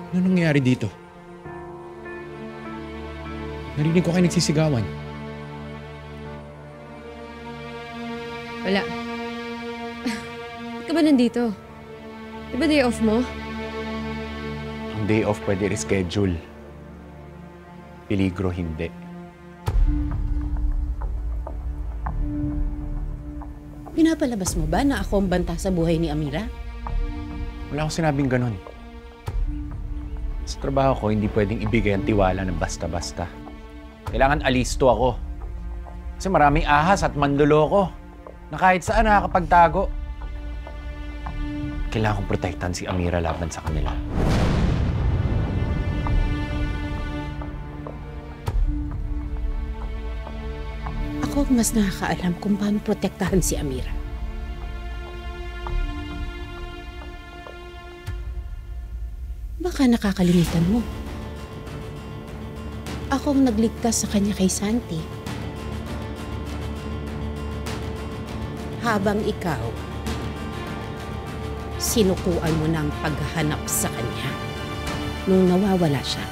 Ano nangyayari dito? Narinig ko kayo nagsisigawan. Wala. Ba't ka ba nandito? Di ba day off mo? Ang day off pwede reschedule. Peligro hindi. Pinapalabas mo ba na ako ang banta sa buhay ni Amira? Wala akong sinabing ganun. Sa trabaho ko, hindi pwedeng ibigay ang tiwala ng basta-basta. Kailangan alisto ako. Kasi maraming ahas at manloloko na kahit saan nakakapagtago. Kailangan kong protektahan si Amira laban sa kanila. Ako ang mas nakakaalam kung paano protektahan si Amira. Baka nakakalimutan mo. Ako ang nagligtas sa kanya kay Santi. Habang ikaw, sinukuan mo ng paghahanap sa kanya nung nawawala siya.